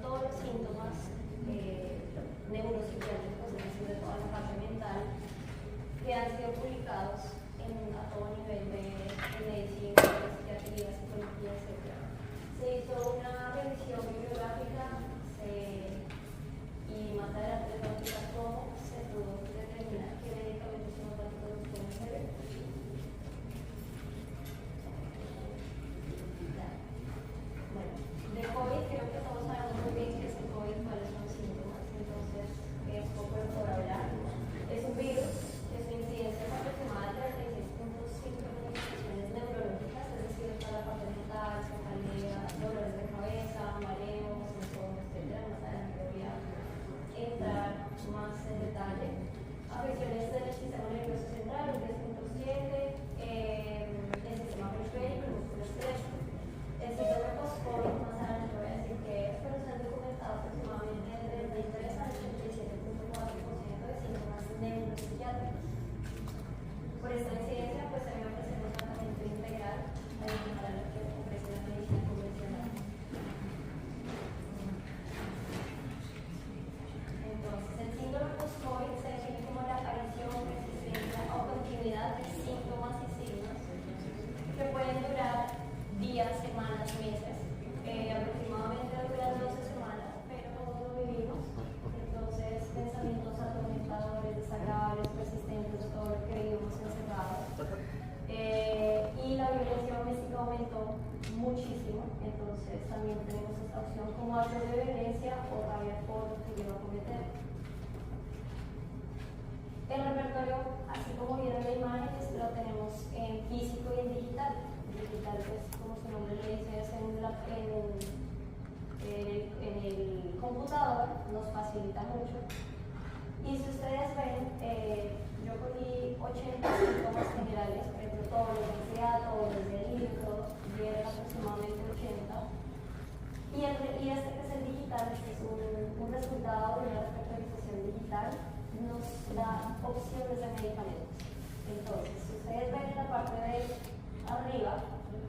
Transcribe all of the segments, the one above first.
todos los síntomas neuropsiquiátricos, es decir, de toda la parte mental, que han sido publicados a todo nivel de medicina, de psiquiatría, psicología, etc. Se hizo una revisión bibliográfica y más adelante les voy a explicar cómo se pudo determinar qué medicamentos homeopáticos nos pueden servir. Bueno, de COVID creo que todos sabemos muy bien qué es el COVID, cuáles son los síntomas, entonces es poco por hablar. Es un virus que su incidencia es aproximada de 36.5 manifestaciones neurológicas, es decir, toda la parte mental, cefalea, dolores de cabeza, mareos, insomnio, etc. Más adelante voy a entrar más en detalle. Afecciones del sistema nervioso central, un 10.7, el sistema periférico, el músculo estrecho. El síndrome post-COVID, más adelante voy a decir que es, pero se han documentado aproximadamente del 33 al 87.4% de síntomas neuropsiquiátricos. Por esta incidencia, pues se me ofrece un tratamiento integral para lo que ofrece la medicina convencional. Entonces, el síndrome post-COVID se define como la aparición, persistencia o continuidad de síntomas y signos que pueden durar días, semanas, meses, aproximadamente duran 12 semanas, pero todos lo vivimos. Entonces, pensamientos atormentadores, desagradables, persistentes de todo lo que vivimos encerrados. Y la violencia doméstica aumentó muchísimo, entonces también tenemos esta opción como actos de violencia o rabia por lo que lleva a cometer. El repertorio, así como vieron la imagen, lo tenemos en físico y en digital. Digital, pues, como su nombre le dice, es en el computador, nos facilita mucho. Y si ustedes ven, yo cogí 80 síntomas generales, por ejemplo, todos los de ansiedad, todos los de libro, dieron aproximadamente 80. Y este que es el digital, este es un resultado de una refactorización digital, nos da opciones de medicamentos. Entonces, si ustedes ven en la parte de arriba,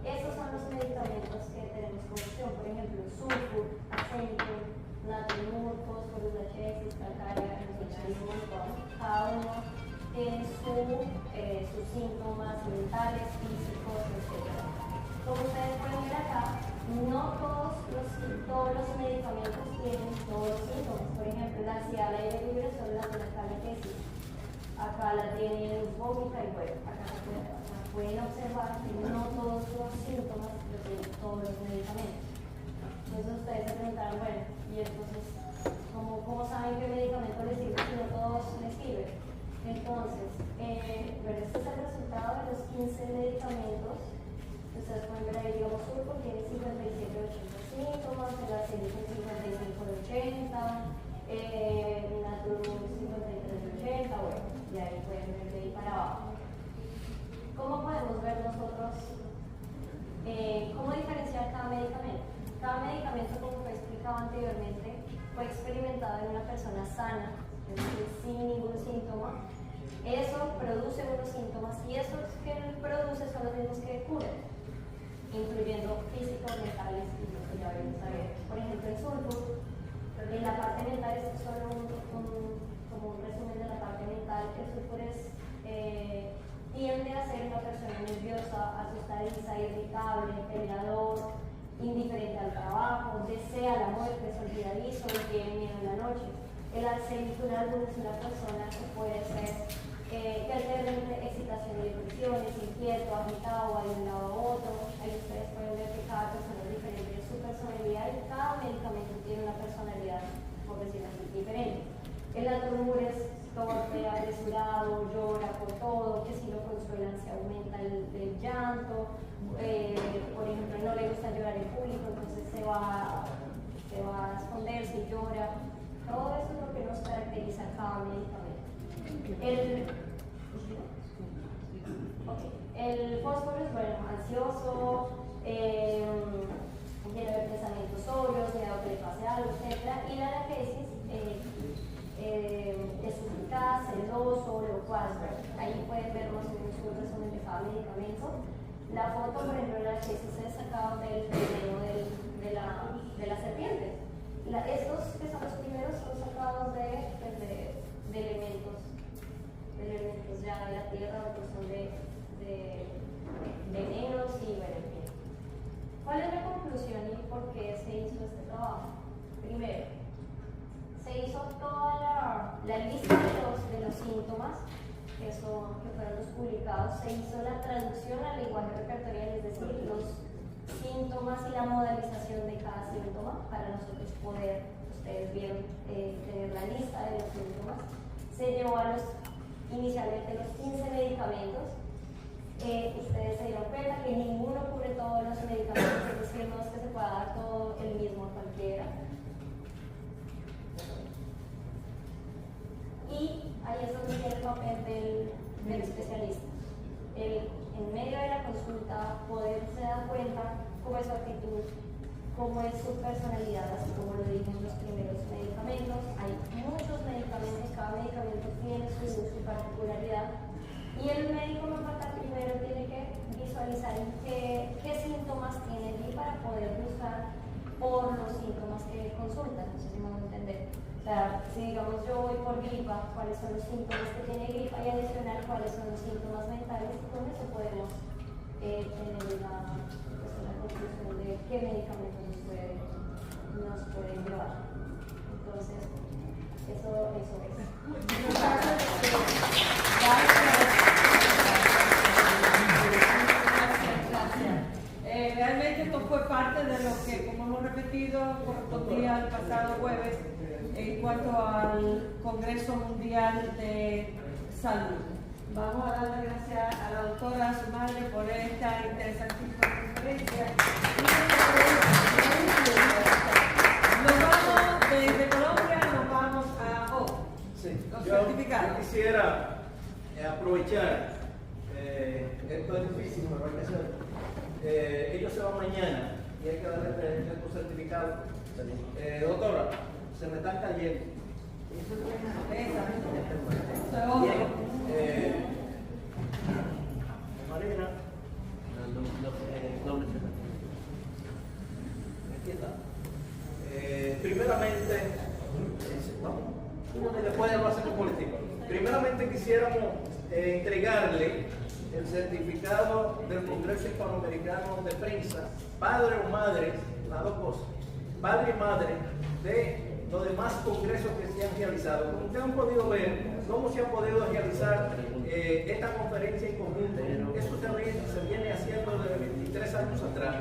esos son los medicamentos que tenemos como opción. Por ejemplo, sulfur, acento, natriumur, fósforo, lachesis, calcárea, cada uno tiene sus síntomas mentales, físicos, etc. Como ustedes pueden ver acá, no todos los medicamentos tienen todos los síntomas. Por ejemplo, la ansiedad al aire libre solo la tiene acá la tesis. Acá la tienen vómita y bueno, acá se pueden observar que no todos los síntomas los tienen todos los medicamentos. Entonces ustedes se preguntarán, bueno, y entonces, ¿cómo saben qué medicamento les sirve si no todos les sirven? Entonces, bueno, este es el resultado de los 15 medicamentos. Ustedes pueden ver ahí, digamos, sulfur tiene 57-80 síntomas, el arsénico 55-80, natrium 53-80, bueno, y ahí pueden ver de ahí para abajo. ¿Cómo podemos ver nosotros cómo diferenciar cada medicamento? Cada medicamento, como fue explicado anteriormente, fue experimentado en una persona sana, es decir, sin ningún síntoma. Eso produce unos síntomas y esos que produce son los mismos que curan, incluyendo físicos, mentales y lo que ya vamos a ver. Por ejemplo, el sulfur, en la parte mental, esto es solo como un resumen de la parte mental. El sulfur tiende a ser una persona nerviosa, asustadiza, irritable, peleador, indiferente al trabajo, desea la muerte, es olvidadizo y tiene miedo en la noche. El arsénico es una persona que puede ser que alterne entre excitación y depresiones, inquieto, agitado, de un lado a otro. Ahí ustedes pueden ver que cada persona es diferente en su personalidad y cada medicamento tiene una personalidad, por decirlo así, diferente. El natriumur es torpe, apresurado, llora por todo, que si lo consuelan se aumenta el llanto, por ejemplo, no le gusta llorar en público, entonces se va a esconderse y llora. Todo eso es lo que nos caracteriza a cada medicamento. El fósforo es, bueno, ansioso, lleno de pensamientos sobrios, miedo a que le pase algo, etc. Y la laquesis es eficaz, celoso, locuaz. Ahí pueden ver más o menos un resumen de cada medicamento. La foto, por ejemplo, de la laquesis es sacada del veneno de la serpiente. por qué se hizo este trabajo. Primero, se hizo toda la lista de los síntomas que fueron los publicados, se hizo la traducción al lenguaje repertorial, es decir, los síntomas y la modalización de cada síntoma para nosotros poder, ustedes vieron, tener la lista de los síntomas. Se llevó inicialmente los 15 medicamentos. Ustedes se dieron cuenta que ninguno cubre todos los medicamentos, es decir, no es que se pueda dar todo el mismo a cualquiera. Y ahí es donde viene el papel del especialista. En medio de la consulta, poderse dar cuenta cómo es su actitud, cómo es su personalidad, así como lo dijimos en los primeros medicamentos. Hay muchos medicamentos, cada medicamento tiene su particularidad. Y el médico primero tiene que visualizar qué síntomas tiene allí para poder buscar por los síntomas que consultan. No sé si me van a entender. O sea, si digamos yo voy por gripa, cuáles son los síntomas que tiene gripa y adicional cuáles son los síntomas mentales, y con eso podemos tener una conclusión de qué medicamentos nos pueden llevar. Entonces, eso es. Realmente esto fue parte de lo que, como hemos repetido, correspondía al pasado jueves en cuanto al Congreso Mundial de Salud. Vamos a dar las gracias a la doctora, a su madre, por esta interesantísima conferencia. Nos vamos desde Colombia, nos vamos a los certificados. Yo quisiera aprovechar, esto es difícil, pero hay que hacerlo. Ellos se van mañana y hay que darle estos certificados. Doctora, se me están cayendo. Marina, aquí está. Primeramente, después lo hacemos político. Primeramente quisiéramos entregarle el certificado del Congreso Hispanoamericano de Prensa, padre o madre, las dos cosas, padre y madre de los demás congresos que se han realizado. Como ustedes han podido ver, cómo se ha podido realizar esta conferencia en conjunto. Eso se viene haciendo desde 23 años atrás.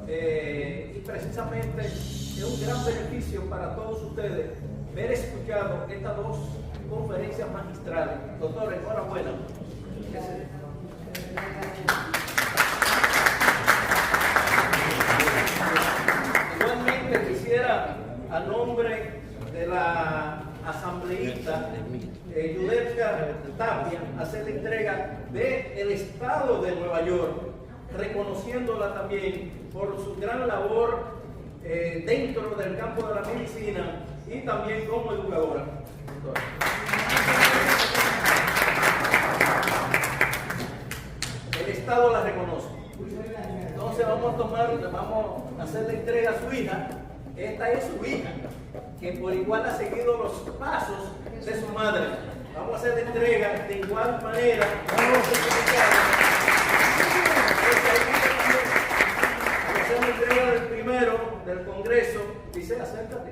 Y precisamente es un gran beneficio para todos ustedes ver escuchado estas dos conferencias magistrales. Doctor, enhorabuena. Igualmente quisiera, a nombre de la asambleísta Yudelka Tapia, hacer la entrega del Estado de Nueva York, reconociéndola también por su gran labor dentro del campo de la medicina y también como educadora. El Estado la reconoce. Entonces vamos a hacer la entrega a su hija. Esta es su hija, que por igual ha seguido los pasos de su madre. Vamos a hacer la entrega de igual manera. Vamos a hacer la entrega del primero del Congreso. Dice, acércate.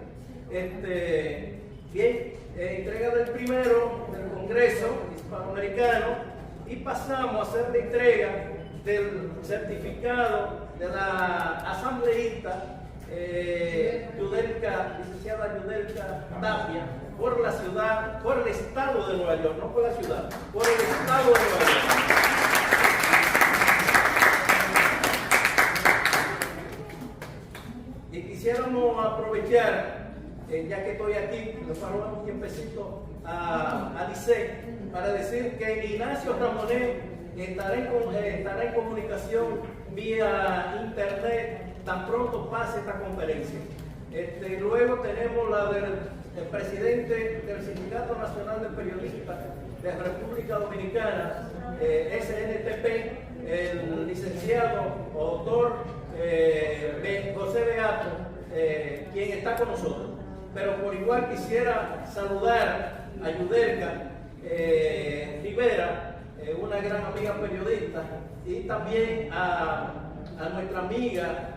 Bien, entrega del primero del Congreso Hispanoamericano. Y pasamos a hacer la entrega del certificado de la asambleísta licenciada Yudelka Tapia, por la ciudad, por el Estado de Nueva York, no por la ciudad, por el Estado de Nueva York. Y quisiéramos aprovechar, ya que estoy aquí, nos paramos un tiempecito a Licey, para decir que Ignacio Ramonet estará en comunicación vía internet tan pronto pase esta conferencia. Luego tenemos la del presidente del Sindicato Nacional de Periodistas de la República Dominicana, SNTP, el licenciado o doctor José Beato, quien está con nosotros. Pero por igual quisiera saludar a Yudelka Rivera, una gran amiga periodista, y también a nuestra amiga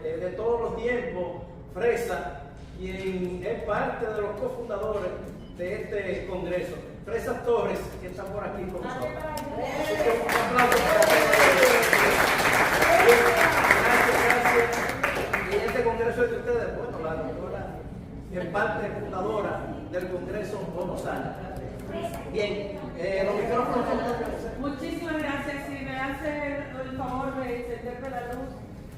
de todos los tiempos, Fresa, quien es parte de los cofundadores de este congreso. Fresa Torres, que está por aquí con nosotros. Así que un aplauso para gracias. Y este congreso es de ustedes, bueno, la doctora es parte fundadora del congreso González. Bien, los micrófonos. Muchísimas gracias. Si me hace el favor de encenderme la luz,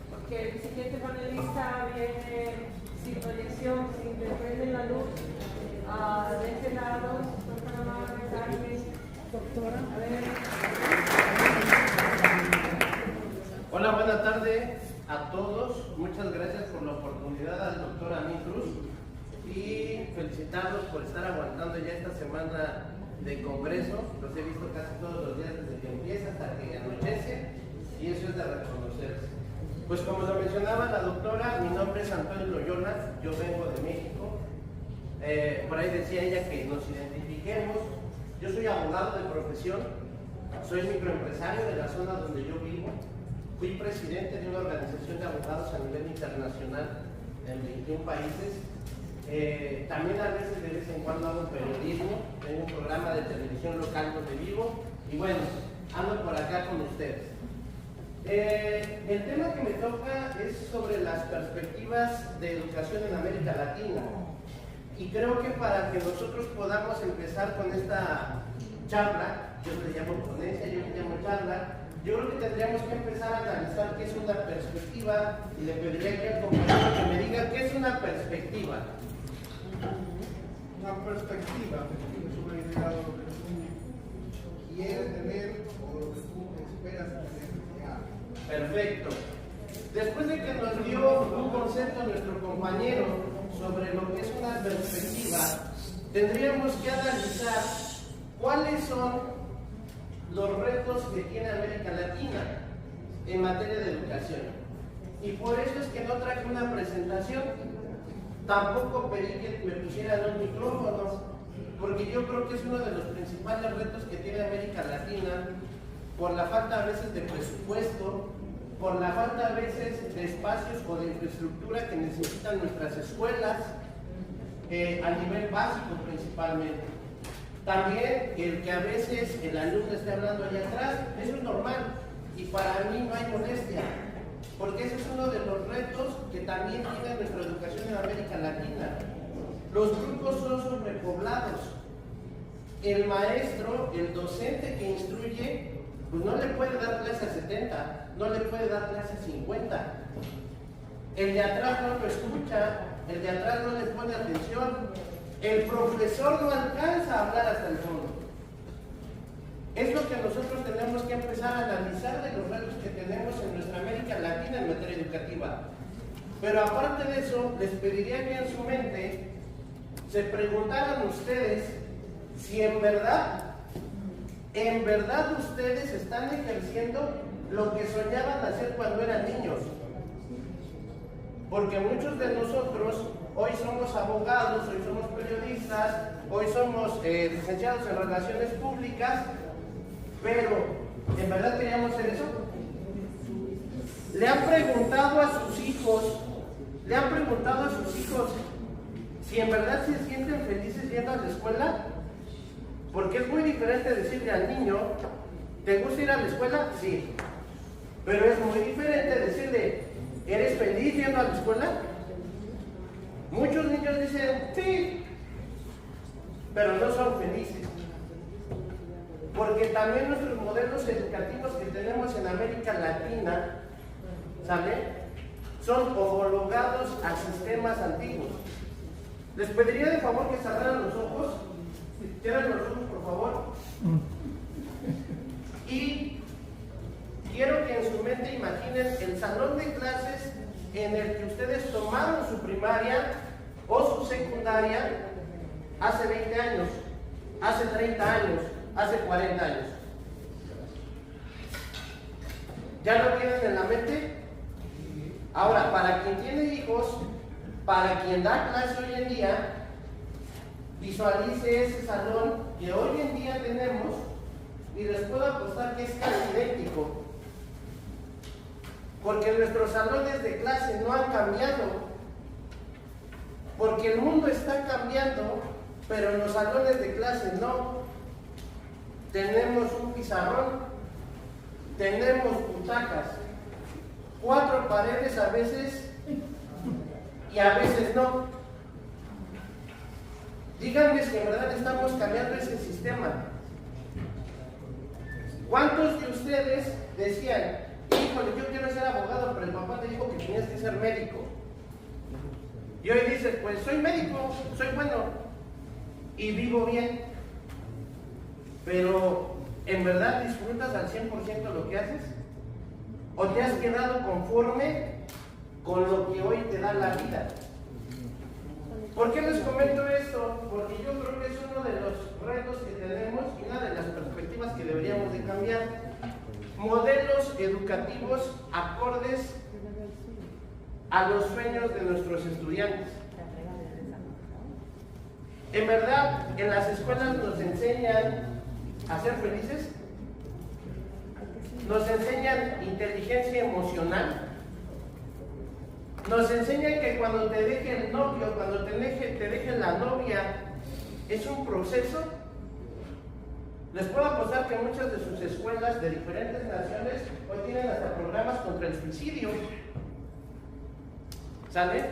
porque el siguiente panelista viene sin proyección, sin que prenden la luz. De este lado, doctora Márquez, doctora, a ver. Hola, buenas tardes a todos. Muchas gracias por la oportunidad al doctor Amin Cruz y felicitarlos por estar aguantando ya esta semana de congreso. Los he visto casi todos los días desde que empieza hasta que anochece y eso es de reconocerse. Pues como lo mencionaba la doctora, mi nombre es Antonio Loyola, yo vengo de México. Por ahí decía ella que nos identifiquemos. Yo soy abogado de profesión, soy microempresario de la zona donde yo vivo. Fui presidente de una organización de abogados a nivel internacional en 21 países. También a veces, de vez en cuando, hago periodismo. Tengo un programa de televisión local donde vivo. Y bueno, ando por acá con ustedes. El tema que me toca es sobre las perspectivas de educación en América Latina. Y creo que para que nosotros podamos empezar con esta charla, yo le llamo ponencia, yo le llamo charla, yo creo que tendríamos que empezar a analizar qué es una perspectiva y le pediría que al compañero que me diga qué es una perspectiva. Una perspectiva es una idea de lo que tú quieres tener o lo que tú esperas tener. Perfecto. Después de que nos dio un concepto nuestro compañero sobre lo que es una perspectiva, tendríamos que analizar cuáles son los retos que tiene América Latina en materia de educación. Y por eso es que no traje una presentación, tampoco pedí que me pusieran un micrófono, porque yo creo que es uno de los principales retos que tiene América Latina, por la falta a veces de presupuesto, por la falta a veces de espacios o de infraestructura que necesitan nuestras escuelas, a nivel básico principalmente. También el que a veces el alumno esté hablando allá atrás, eso es normal y para mí no hay molestia, porque ese es uno de los retos que también tiene nuestra educación en América Latina. Los grupos son sobrepoblados. El maestro, el docente que instruye, pues no le puede dar clase a 70, no le puede dar clase a 50. El de atrás no lo escucha, el de atrás no le pone atención, el profesor no alcanza a hablar hasta el fondo. Es lo que nosotros tenemos que empezar a analizar de los retos que tenemos en nuestra América Latina en materia educativa. Pero aparte de eso, les pediría que en su mente se preguntaran ustedes si en verdad ustedes están ejerciendo lo que soñaban hacer cuando eran niños. Porque muchos de nosotros hoy somos abogados, hoy somos periodistas, hoy somos licenciados en relaciones públicas, pero ¿en verdad queríamos hacer eso? ¿Le han preguntado a sus hijos si en verdad se sienten felices yendo a la escuela? Porque es muy diferente decirle al niño, ¿te gusta ir a la escuela? Sí. Pero es muy diferente decirle, ¿eres feliz yendo a la escuela? Muchos niños dicen, sí, pero no son felices. Porque también nuestros modelos educativos que tenemos en América Latina, ¿sale?, son homologados a sistemas antiguos. Les pediría de favor que cerraran los ojos. Cierren los ojos, por favor. Y quiero que en su mente imaginen el salón de clases en el que ustedes tomaron su primaria o su secundaria hace 20 años, hace 30 años, hace 40 años. ¿Ya lo tienen en la mente? Ahora, para quien tiene hijos, para quien da clase hoy en día, visualice ese salón que hoy en día tenemos y les puedo apostar que es casi idéntico. porque nuestros salones de clase no han cambiado, porque el mundo está cambiando, pero los salones de clase no. Tenemos un pizarrón, tenemos butacas, 4 paredes a veces y a veces no. Díganme si en verdad estamos cambiando ese sistema. ¿Cuántos de ustedes decían, híjole, yo quiero ser abogado, pero el papá te dijo que tenías que ser médico? Y hoy dices, pues soy médico, soy bueno y vivo bien. Pero, ¿en verdad disfrutas al 100% lo que haces? ¿O te has quedado conforme con lo que hoy te da la vida? ¿Por qué les comento esto? Porque yo creo que es uno de los retos que tenemos y una de las perspectivas que deberíamos de cambiar. Modelos educativos acordes a los sueños de nuestros estudiantes. En verdad, en las escuelas nos enseñan a ser felices, nos enseñan inteligencia emocional, nos enseñan que cuando te deje el novio, cuando te deje la novia, es un proceso. Les puedo apostar que muchas de sus escuelas de diferentes naciones hoy tienen hasta programas contra el suicidio. ¿Sale?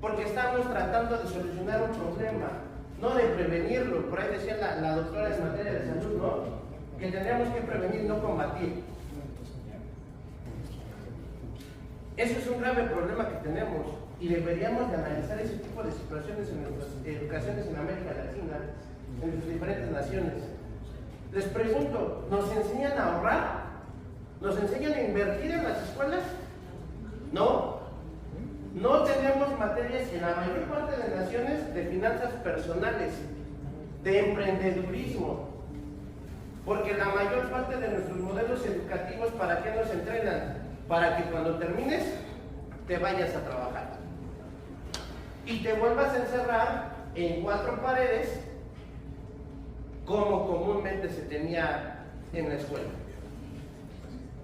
Porque estamos tratando de solucionar un problema, no de prevenirlo. Por ahí decía la doctora en materia de salud, ¿no? Que tendríamos que prevenir, no combatir. Eso es un grave problema que tenemos y deberíamos de analizar ese tipo de situaciones en nuestras educaciones en América Latina, en sus diferentes naciones. Les pregunto, ¿nos enseñan a ahorrar? ¿Nos enseñan a invertir en las escuelas? No. No tenemos materias en la mayor parte de naciones de finanzas personales, de emprendedurismo, porque la mayor parte de nuestros modelos educativos, ¿para qué nos entrenan? Para que cuando termines te vayas a trabajar y te vuelvas a encerrar en 4 paredes como comúnmente se tenía en la escuela.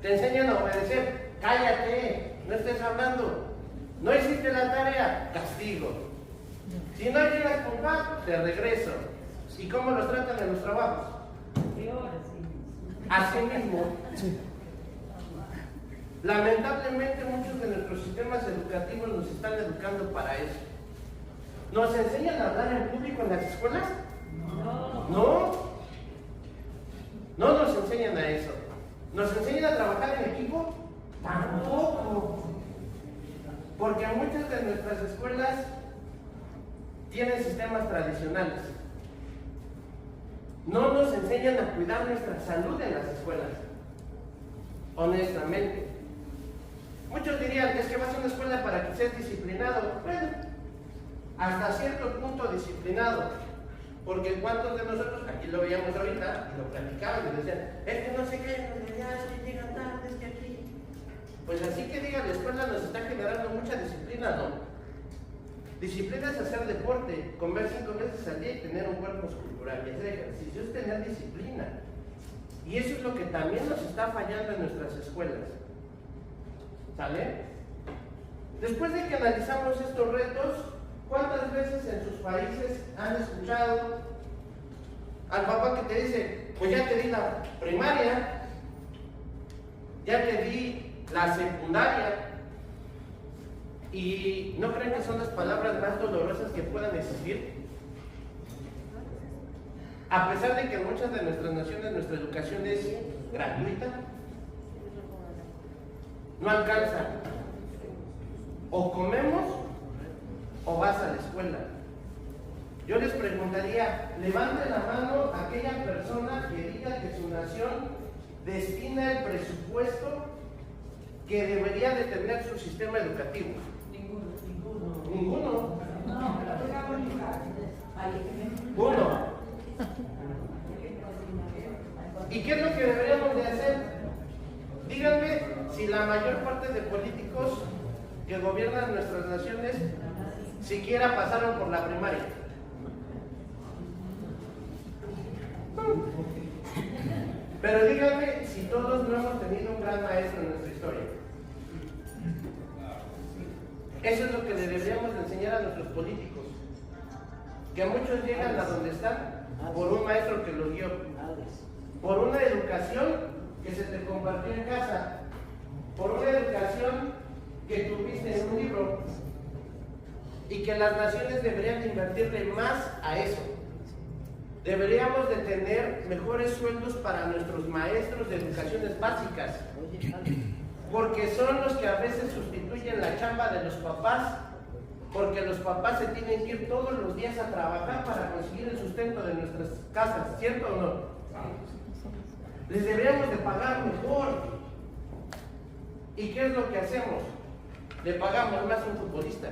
Te enseñan a obedecer, cállate, no estés hablando, no hiciste la tarea, castigo. Si no llegas puntual, te regreso. ¿Y cómo los tratan en los trabajos? Así mismo. Lamentablemente muchos de nuestros sistemas educativos nos están educando para eso. ¿Nos enseñan a hablar en público en las escuelas? No. No nos enseñan a eso. ¿Nos enseñan a trabajar en equipo? Tampoco. Porque muchas de nuestras escuelas tienen sistemas tradicionales. No nos enseñan a cuidar nuestra salud en las escuelas. Honestamente. Muchos dirían, es que vas a una escuela para que seas disciplinado. Bueno, hasta cierto punto disciplinado. Porque cuántos de nosotros, aquí lo veíamos ahorita, y lo platicaban y decían, es que no sé qué, es que llegan tarde, es que aquí. Pues así que diga, la escuela nos está generando mucha disciplina, ¿no? Disciplina es hacer deporte, comer 5 veces al día y tener un cuerpo escultural. Y hacer ejercicio es tener disciplina. Y eso es lo que también nos está fallando en nuestras escuelas. ¿Sale? Después de que analizamos estos retos, ¿cuántas veces en sus países han escuchado al papá que te dice, pues ya te di la primaria, ya te di la secundaria? ¿Y no creen que son las palabras más dolorosas que puedan existir? A pesar de que en muchas de nuestras naciones nuestra educación es gratuita, no alcanza. O comemos o vas a la escuela. Yo les preguntaría, levante la mano a aquella persona que diga que su nación destina el presupuesto que debería de tener su sistema educativo. Ninguno. Uno. ¿Y qué es lo que deberíamos de hacer? Díganme si la mayor parte de políticos que gobiernan nuestras naciones siquiera pasaron por la primaria. Pero díganme si todos no hemos tenido un gran maestro en nuestra historia. Eso es lo que le deberíamos de enseñar a nuestros políticos. Que muchos llegan a donde están por un maestro que los guió, por una educación que se te compartió en casa, por una educación que tuviste en un libro, y que las naciones deberían de invertirle más a eso. Deberíamos de tener mejores sueldos para nuestros maestros de educaciones básicas, porque son los que a veces sustituyen la chamba de los papás, porque los papás se tienen que ir todos los días a trabajar para conseguir el sustento de nuestras casas, ¿cierto o no? Les deberíamos de pagar mejor. ¿Y qué es lo que hacemos? Le pagamos más a un futbolista,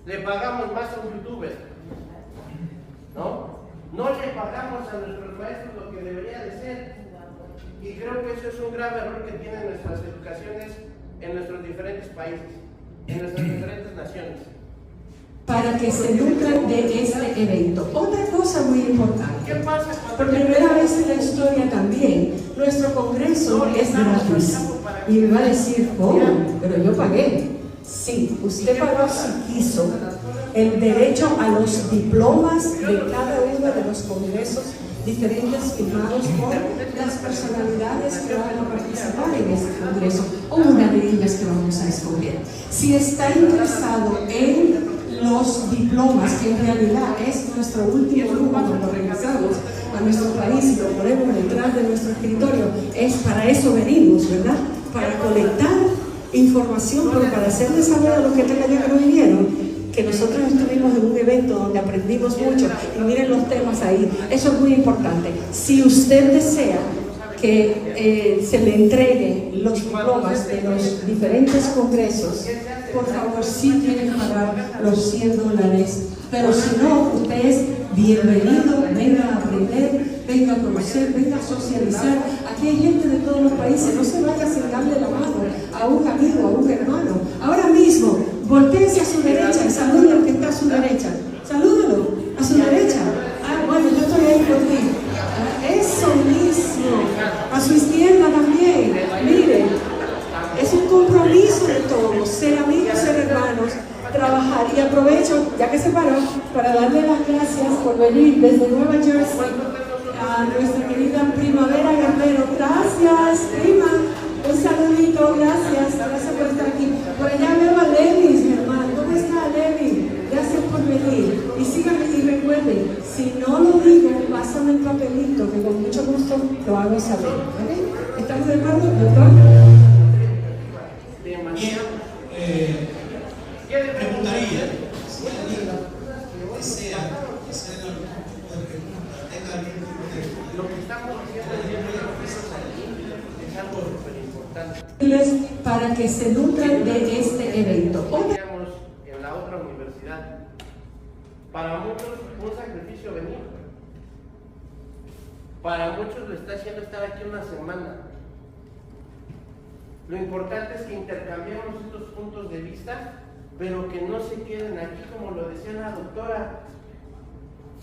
le pagamos más a un youtuber, ¿no? No le pagamos a nuestros maestros lo que debería de ser. Y creo que eso es un grave error que tienen nuestras educaciones en nuestros diferentes países, en nuestras diferentes naciones. Para que se nutran de este evento. Otra cosa muy importante. ¿Qué pasa Por primera vez en la historia también, nuestro Congreso es gratis. Y me va a decir, oh, pero yo pagué. Sí, usted pagó si quiso el derecho a los diplomas de cada uno de los congresos diferentes firmados por las personalidades que van a participar en este congreso, o una de ellas que vamos a escoger. Si está interesado en los diplomas, que en realidad es nuestro último lujo cuando regresamos a nuestro país y lo podemos entrar de nuestro escritorio, es para eso venimos, ¿verdad? Para colectar información, pero para hacerles saber a los que tengan ya que no vinieron, que nosotros estuvimos en un evento donde aprendimos mucho, y miren los temas ahí, eso es muy importante. Si usted desea que se le entreguen los diplomas de los diferentes congresos, por favor, sí tiene que pagar los $100, pero si no, usted es bienvenido, venga a aprender, venga a conocer, venga a socializar. Aquí hay gente de todos los países, no se vaya sin darle la mano a un amigo, a un hermano. Ahora mismo, voltéese a su derecha y salude al que está a su derecha. Salúdalo, a su derecha. Ah, bueno, yo estoy ahí por ti. Eso mismo. A su izquierda también. Miren, es un compromiso de todos, ser amigos, ser hermanos, trabajar. Y aprovecho, ya que se paró, para darle las gracias por venir desde Nueva Jersey a nuestra querida Primavera Guerrero. Gracias, prima. Un saludito, gracias por estar aquí. Por allá veo a Levis, mi hermano. ¿Cómo está, Levis? Gracias por venir. Y síganme y recuerden, si no lo digo, pásame el papelito, que con mucho gusto lo hago saber. ¿Okay? ¿Estamos de acuerdo, doctor? Preguntaría si alguien desea hacer alguna pregunta, tenga algún tipo de... Lo que estamos haciendo es algo súper importante. Para que se nutran de este evento. En la otra universidad, para muchos un sacrificio venir, para muchos lo está haciendo estar aquí una semana. Lo importante es que intercambiemos estos puntos de vista, pero que no se queden aquí, como lo decía la doctora,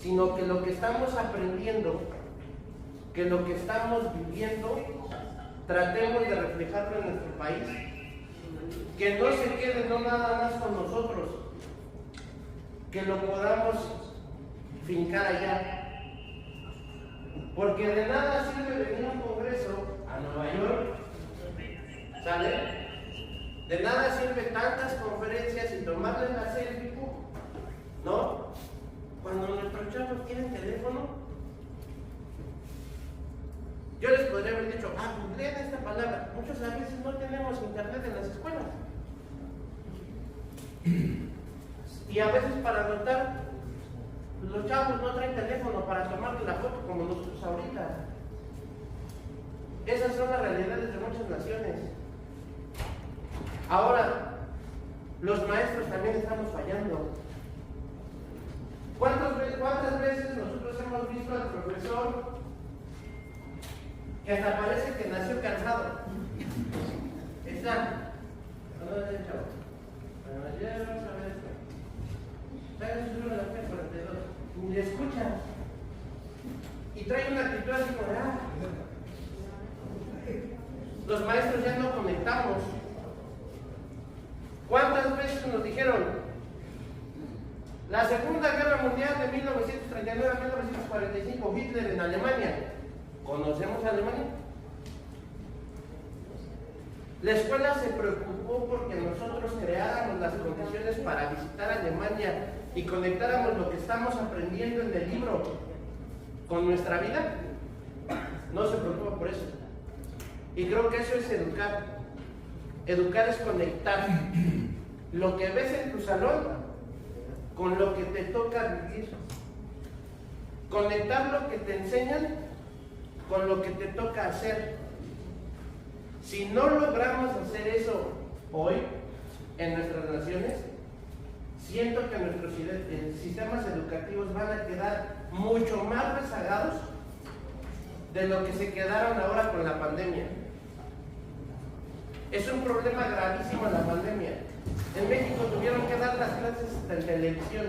sino que lo que estamos aprendiendo, que lo que estamos viviendo, tratemos de reflejarlo en nuestro país, que no se quede no nada más con nosotros, que lo podamos fincar allá, porque de nada sirve venir a un congreso a Nueva York, ¿sale? De nada sirve tantas conferencias y tomarles la selfie, ¿no? Cuando nuestros chavos tienen teléfono, yo les podría haber dicho, pues lean esta palabra. Muchas veces no tenemos internet en las escuelas. Y a veces para anotar, los chavos no traen teléfono para tomarle la foto como nosotros ahorita. Esas son las realidades de muchas naciones. Ahora, los maestros también estamos fallando. ¿Cuántas veces nosotros hemos visto al profesor que hasta parece que nació cansado? Está. ¿Dónde está el chavo? Ya vamos a ver esto. ¿Sabes el número de la P42? Ni le escucha. Y trae una actitud así como Los maestros ya no conectamos. ¿Cuántas veces La Segunda Guerra Mundial de 1939 a 1945, Hitler en Alemania. ¿Conocemos a Alemania? La escuela se preocupó porque nosotros creáramos las condiciones para visitar Alemania y conectáramos lo que estamos aprendiendo en el libro con nuestra vida. No se preocupa por eso. Y creo que eso es educar. Educar es conectar lo que ves en tu salón con lo que te toca vivir. Conectar lo que te enseñan con lo que te toca hacer. Si no logramos hacer eso hoy en nuestras naciones, siento que nuestros sistemas educativos van a quedar mucho más rezagados de lo que se quedaron ahora con la pandemia. Es un problema gravísimo la pandemia. En México tuvieron que dar las clases de televisión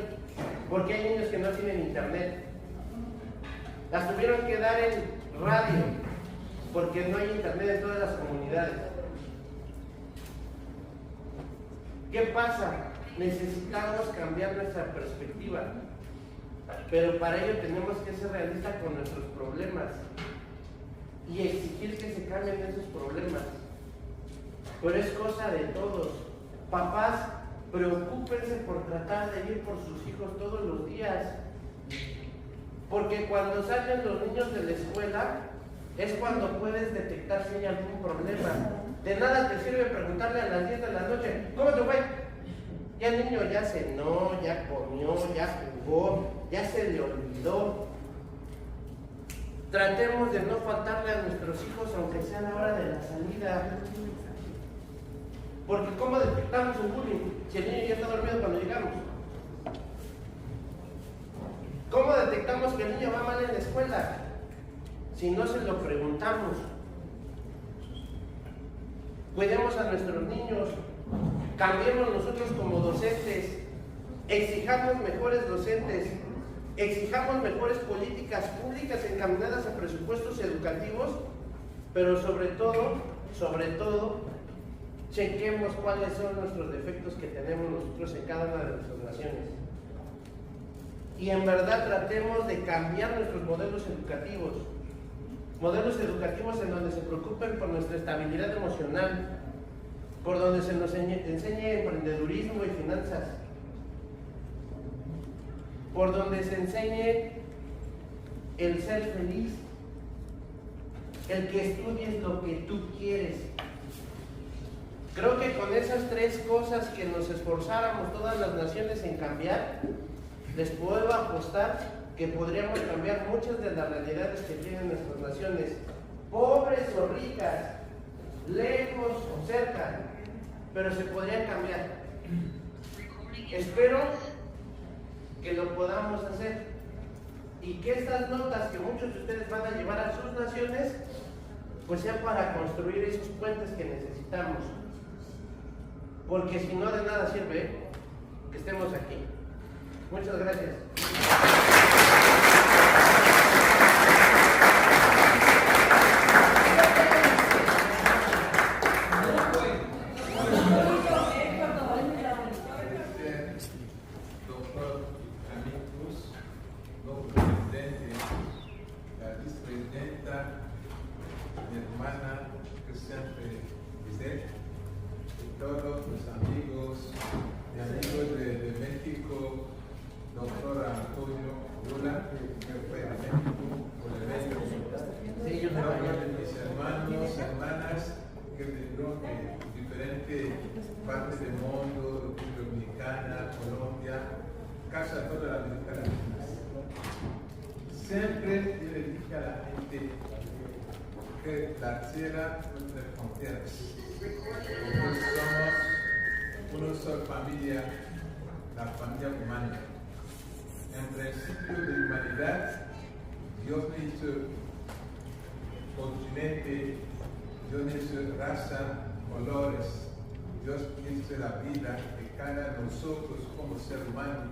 porque hay niños que no tienen internet. Las tuvieron que dar en radio porque no hay internet en todas las comunidades. ¿Qué pasa? Necesitamos cambiar nuestra perspectiva, pero para ello tenemos que ser realistas con nuestros problemas y exigir que se cambien esos problemas. Pero es cosa de todos. Papás, preocúpense por tratar de ir por sus hijos todos los días, porque cuando salen los niños de la escuela es cuando puedes detectar si hay algún problema. De nada te sirve preguntarle a las 10 de la noche, ¿cómo te fue? Ya el niño ya cenó, ya comió, ya jugó, ya se le olvidó. Tratemos de no faltarle a nuestros hijos aunque sea a la hora de la salida. Porque ¿cómo detectamos un bullying si el niño ya está dormido cuando llegamos? ¿Cómo detectamos que el niño va mal en la escuela si no se lo preguntamos? Cuidemos a nuestros niños, cambiemos nosotros como docentes, exijamos mejores docentes, exijamos mejores políticas públicas encaminadas a presupuestos educativos, pero sobre todo, chequemos cuáles son nuestros defectos que tenemos nosotros en cada una de nuestras naciones. Y en verdad tratemos de cambiar nuestros modelos educativos en donde se preocupen por nuestra estabilidad emocional, por donde se nos enseñe emprendedurismo y finanzas, por donde se enseñe el ser feliz, el que estudies lo que tú quieres. Creo que con esas tres cosas que nos esforzáramos todas las naciones en cambiar, les puedo apostar que podríamos cambiar muchas de las realidades que tienen nuestras naciones, pobres o ricas, lejos o cerca, pero se podrían cambiar. Espero que lo podamos hacer y que estas notas que muchos de ustedes van a llevar a sus naciones, pues sea para construir esos puentes que necesitamos. Porque si no, de nada sirve que estemos aquí. Muchas gracias. Doctor Amicus, doctor presidente, la vicepresidenta, mi hermana Cristian Pérez, y todos los amigos de México, doctor Antonio Lula, que fue a México por el evento, mis hermanos, hermanas que vinieron de diferentes partes del mundo, República Dominicana, Colombia, casi a toda la América Latina. Siempre yo le dije a la gente que la tierra no tiene fronteras. Nosotros somos una sola familia, la familia humana. En principio de humanidad, Dios me hizo continente, Dios me hizo raza, colores, Dios hizo la vida que cada nosotros como ser humano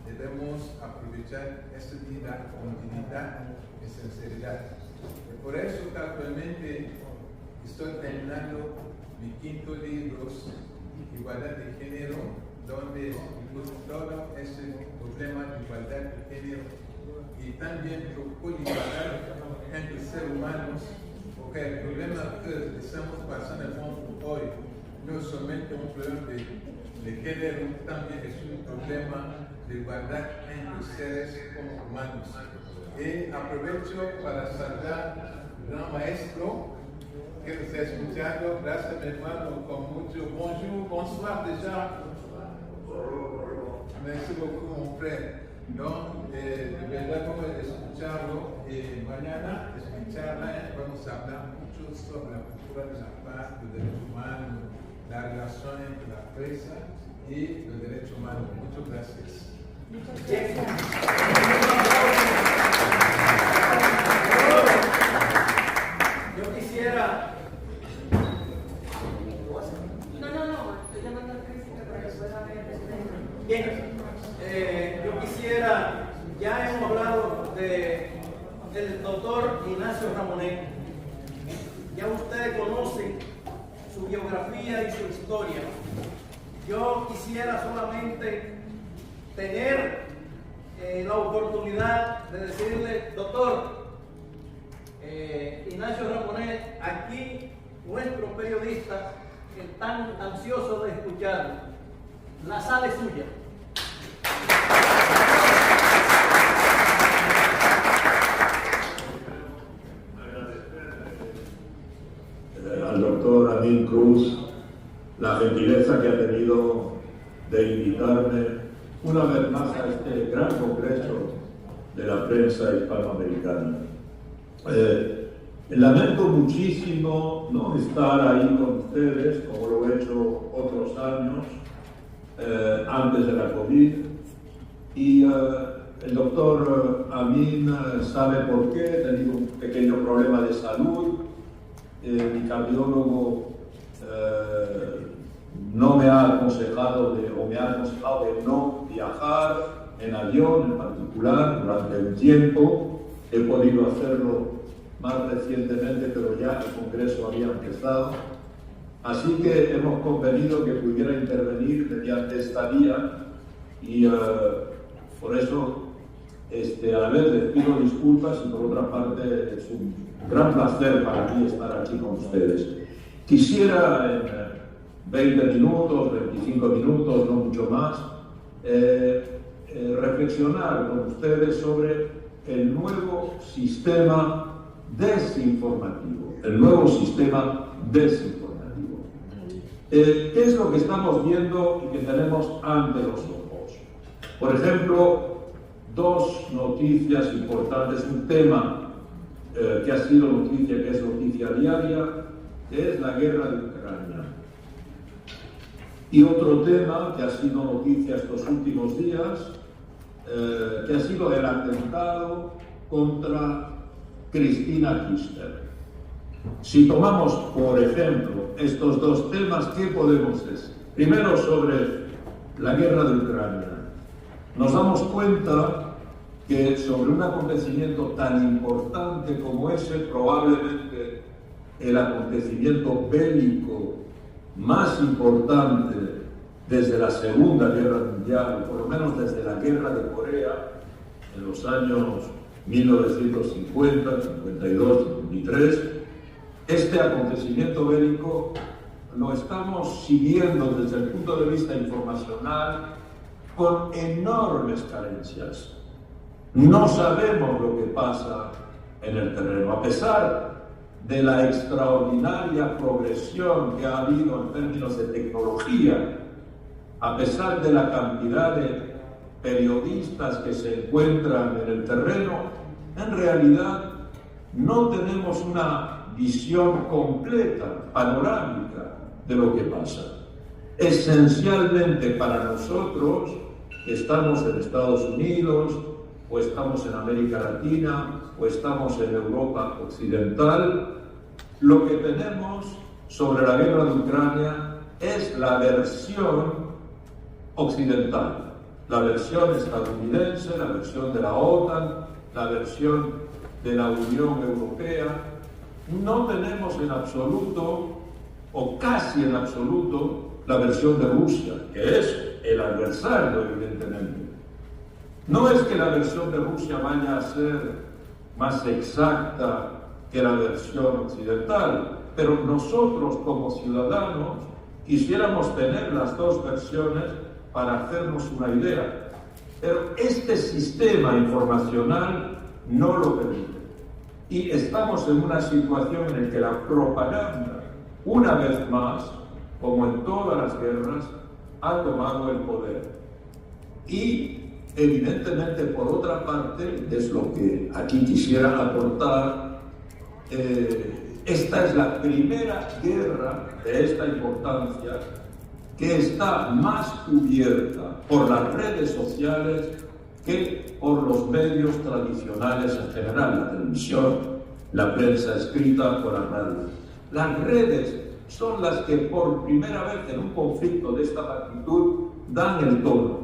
debemos aprovechar esta vida con dignidad y sinceridad. Y por eso actualmente estoy terminando mi quinto libro, Igualdad de Género, donde sobre todo ese problema de igualdad de género y también procura igualdad entre seres humanos, porque el problema que estamos pasando en el mundo hoy no es solamente un problema de género, también es un problema de igualdad entre seres humanos. Y aprovecho para saludar al gran maestro que nos ha escuchado. Gracias, mi hermano, con mucho bonjour, bonsoir déjà. Merci beaucoup, mon frère. Donc, de verdad, vamos a escucharlo mañana, escucharla, vamos a hablar mucho sobre la cultura de la paz, los derechos humanos, la relación entre la prensa y los derechos humanos. Muchas gracias. Yo quisiera. No, estoy llamando al príncipe para que pueda ver este. Bien, yo quisiera, ya hemos hablado del doctor Ignacio Ramonet, ya ustedes conocen su biografía y su historia. Yo quisiera solamente tener la oportunidad de decirle, doctor Ignacio Ramonet, aquí nuestros periodistas están ansiosos de escucharlo. La sala es suya. Al doctor Amin Cruz la gentileza que ha tenido de invitarme una vez más a este gran congreso de la prensa hispanoamericana. Lamento muchísimo no estar ahí con ustedes, como lo he hecho otros años, antes de la COVID, y el doctor Amin sabe por qué. He tenido un pequeño problema de salud. Mi cardiólogo no me ha aconsejado de no viajar en avión en particular durante un tiempo. He podido hacerlo más recientemente, pero ya el congreso había empezado. Así que hemos convenido que pudiera intervenir mediante esta vía y por eso a la vez les pido disculpas y por otra parte es un gran placer para mí estar aquí con ustedes. Quisiera en 20 minutos, 25 minutos, no mucho más, reflexionar con ustedes sobre el nuevo sistema desinformativo. ¿Qué es lo que estamos viendo y que tenemos ante los ojos? Por ejemplo, dos noticias importantes, un tema que ha sido noticia, que es noticia diaria, que es la guerra de Ucrania. Y otro tema que ha sido noticia estos últimos días, que ha sido el atentado contra Cristina Kirchner. Si tomamos, por ejemplo, estos dos temas, ¿qué podemos decir? Primero, sobre la guerra de Ucrania. Nos damos cuenta que sobre un acontecimiento tan importante como ese, probablemente el acontecimiento bélico más importante desde la Segunda Guerra Mundial, o por lo menos desde la Guerra de Corea, en los años 1950, 52, 53, este acontecimiento bélico lo estamos siguiendo desde el punto de vista informacional con enormes carencias. No sabemos lo que pasa en el terreno, a pesar de la extraordinaria progresión que ha habido en términos de tecnología, a pesar de la cantidad de periodistas que se encuentran en el terreno, en realidad no tenemos una visión completa, panorámica de lo que pasa. Esencialmente para nosotros, que estamos en Estados Unidos, o estamos en América Latina, o estamos en Europa Occidental, lo que tenemos sobre la guerra de Ucrania es la versión occidental, la versión estadounidense, la versión de la OTAN, la versión de la Unión Europea. No tenemos en absoluto, o casi en absoluto, la versión de Rusia, que es el adversario, evidentemente. No es que la versión de Rusia vaya a ser más exacta que la versión occidental, pero nosotros como ciudadanos quisiéramos tener las dos versiones para hacernos una idea. Pero este sistema informacional no lo permite. Y estamos en una situación en la que la propaganda, una vez más, como en todas las guerras, ha tomado el poder. Y evidentemente, por otra parte, es lo que aquí quisiera aportar, esta es la primera guerra de esta importancia que está más cubierta por las redes sociales que por los medios tradicionales en general, la televisión, la prensa escrita o la radio. Las redes son las que por primera vez en un conflicto de esta magnitud dan el tono.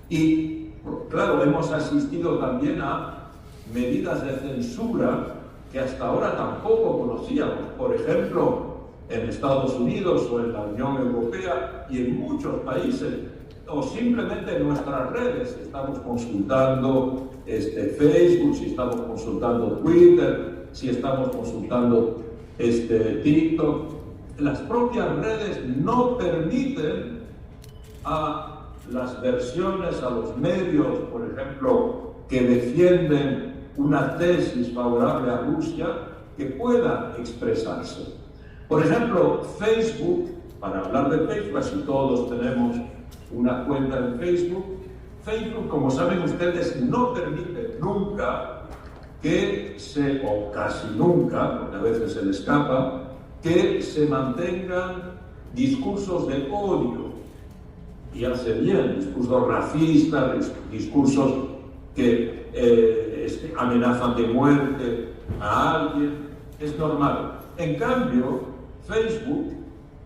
Y claro, hemos asistido también a medidas de censura que hasta ahora tampoco conocíamos. Por ejemplo, en Estados Unidos o en la Unión Europea y en muchos países, o simplemente en nuestras redes, estamos consultando Facebook, si estamos consultando Twitter, si estamos consultando TikTok. Las propias redes no permiten a las versiones, a los medios, por ejemplo, que defienden una tesis favorable a Rusia, que puedan expresarse. Por ejemplo, Facebook, para hablar de Facebook, así todos tenemos una cuenta en Facebook. Facebook, como saben ustedes, no permite nunca o casi nunca, porque a veces se le escapa, que se mantengan discursos de odio. Y hace bien, discursos racistas, discursos que amenazan de muerte a alguien, es normal. En cambio, Facebook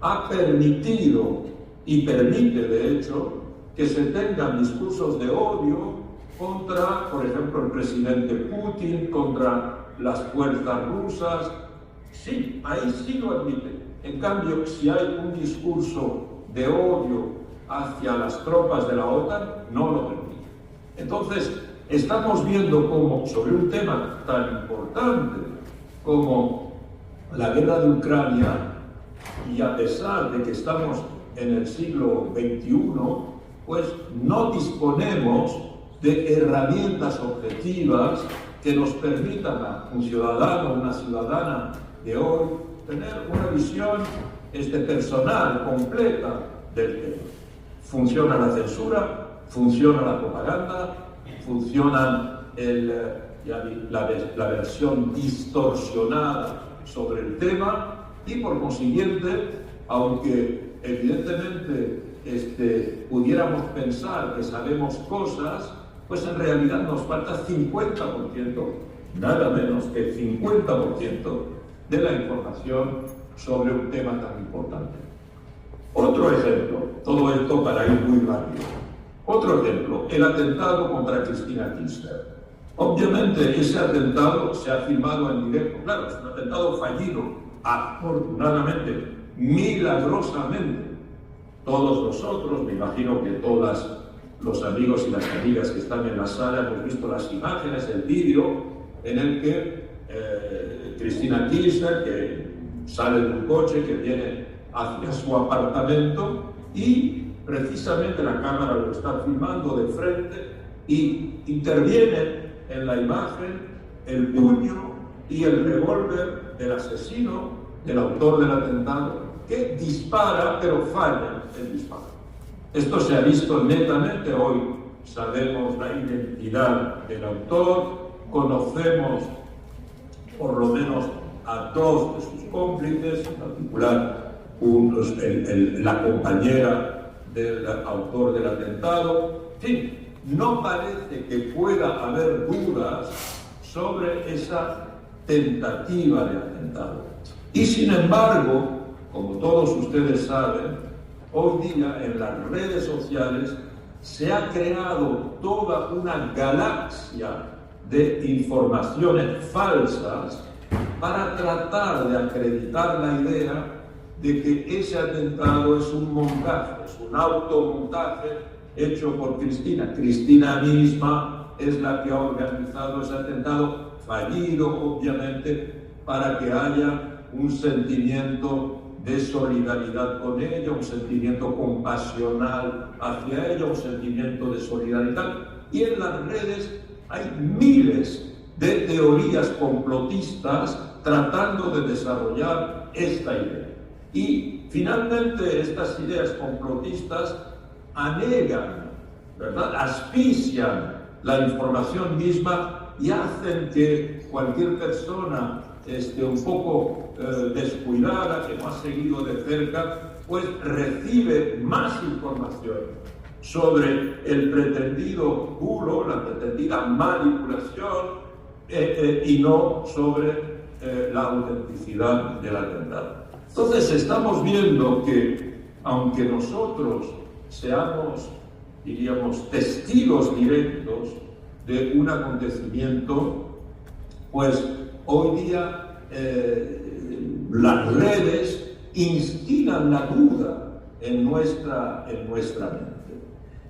ha permitido y permite, de hecho, que se tengan discursos de odio contra, por ejemplo, el presidente Putin, contra las fuerzas rusas. Sí, ahí sí lo admite. En cambio, si hay un discurso de odio hacia las tropas de la OTAN, no lo permite. Entonces, estamos viendo cómo, sobre un tema tan importante como la guerra de Ucrania, y a pesar de que estamos en el siglo XXI, pues no disponemos de herramientas objetivas que nos permitan a un ciudadano, una ciudadana de hoy, tener una visión personal, completa del tema. Funciona la censura, funciona la propaganda, funciona la versión distorsionada sobre el tema, y por consiguiente, aunque evidentemente pudiéramos pensar que sabemos cosas, pues en realidad nos falta 50%, nada menos que 50% de la información sobre un tema tan importante. Otro ejemplo, todo esto para ir muy rápido. Otro ejemplo, el atentado contra Cristina Kirchner. Obviamente ese atentado se ha filmado en directo, claro, es un atentado fallido, afortunadamente, milagrosamente. Todos nosotros, me imagino que todos los amigos y las amigas que están en la sala hemos visto las imágenes, el vídeo en el que Cristina Kirchner, que sale de un coche que viene hacia su apartamento, y precisamente la cámara lo está filmando de frente y interviene en la imagen el puño y el revólver del asesino, del autor del atentado, que dispara, pero falla el disparo. Esto se ha visto netamente hoy. Sabemos la identidad del autor, conocemos por lo menos a dos de sus cómplices, en particular la compañera del autor del atentado. En fin, no parece que pueda haber dudas sobre esa tentativa de atentado. Y sin embargo, como todos ustedes saben, hoy día en las redes sociales se ha creado toda una galaxia de informaciones falsas para tratar de acreditar la idea de que ese atentado es un montaje, es un automontaje hecho por Cristina. Cristina misma es la que ha organizado ese atentado, fallido obviamente, para que haya un sentimiento de solidaridad con ella, un sentimiento compasional hacia ella, un sentimiento de solidaridad. Y en las redes hay miles de teorías complotistas tratando de desarrollar esta idea. Y finalmente estas ideas complotistas anegan, ¿verdad?, asfixian la información misma y hacen que cualquier persona un poco descuidada, que no ha seguido de cerca, pues recibe más información sobre el pretendido bulo, la pretendida manipulación, y no sobre la autenticidad del atentado. Entonces estamos viendo que, aunque nosotros seamos, diríamos, testigos directos de un acontecimiento, pues hoy día las redes instilan la duda en nuestra mente.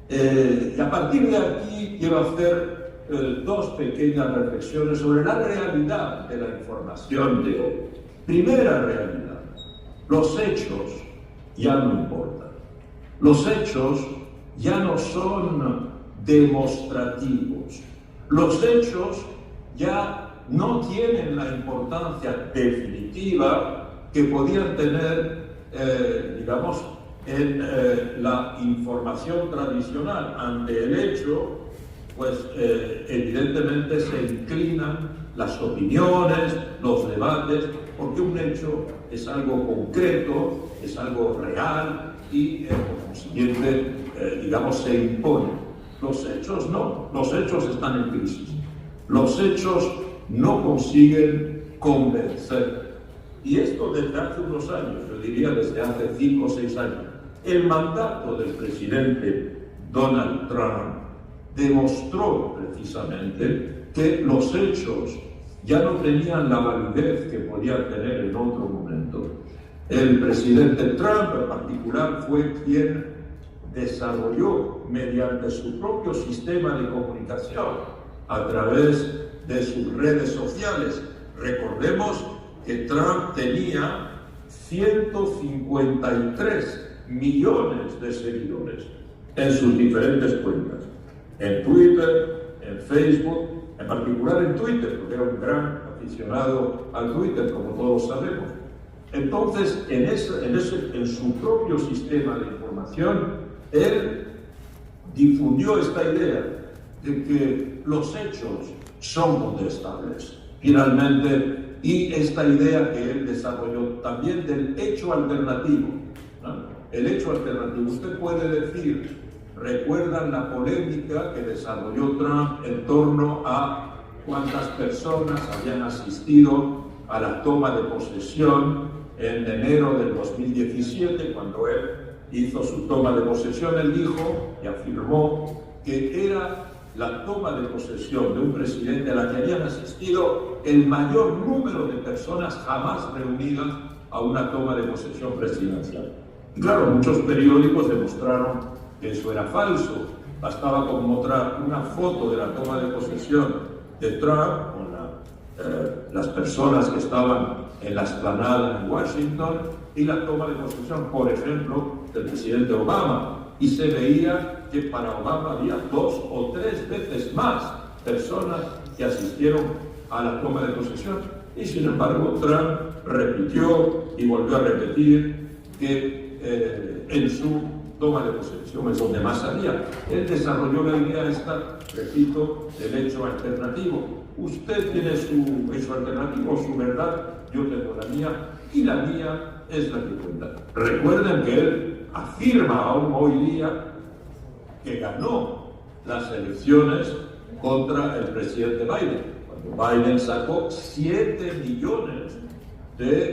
Y a partir de aquí quiero hacer dos pequeñas reflexiones sobre la realidad de la información de hoy. Primera realidad: los hechos ya no importan. Los hechos ya no son demostrativos. Los hechos ya no tienen la importancia definitiva que podían tener, digamos, en la información tradicional. Ante el hecho, pues evidentemente se inclinan las opiniones, los debates, porque un hecho es algo concreto, es algo real y, por consiguiente, digamos, se impone. Los hechos no, los hechos están en crisis. Los hechos no consiguen convencer. Y esto desde hace unos años, yo diría desde hace 5 o 6 años. El mandato del presidente Donald Trump demostró precisamente que los hechos ya no tenían la validez que podían tener en otro momento. El presidente Trump en particular fue quien desarrolló mediante su propio sistema de comunicación, a través de sus redes sociales. Recordemos que Trump tenía 153 millones de seguidores en sus diferentes cuentas, en Twitter, en Facebook, en particular en Twitter, porque era un gran aficionado al Twitter, como todos sabemos. Entonces, en su propio sistema de información, él difundió esta idea de que los hechos son contestables, finalmente, y esta idea que él desarrolló también del hecho alternativo, ¿no? El hecho alternativo, usted puede decir, ¿recuerdan la polémica que desarrolló Trump en torno a cuántas personas habían asistido a la toma de posesión en enero del 2017, cuando él hizo su toma de posesión? Él dijo y afirmó que era la toma de posesión de un presidente a la que habían asistido el mayor número de personas jamás reunidas a una toma de posesión presidencial. Y claro, muchos periódicos demostraron que eso era falso. Bastaba con mostrar una foto de la toma de posesión de Trump con las personas que estaban en la explanada en Washington y la toma de posesión, por ejemplo, del presidente Obama, y se veía que para Obama había 2 o 3 veces más personas que asistieron a la toma de posesión. Y sin embargo, Trump repitió y volvió a repetir que en su toma de posesión es donde más había. Él desarrolló la idea esta, repito, del hecho alternativo. Usted tiene su hecho alternativo, su verdad, yo tengo la mía, y la mía es la que cuenta. Recuerden que él afirma aún hoy día que ganó las elecciones contra el presidente Biden, cuando Biden sacó 7 millones de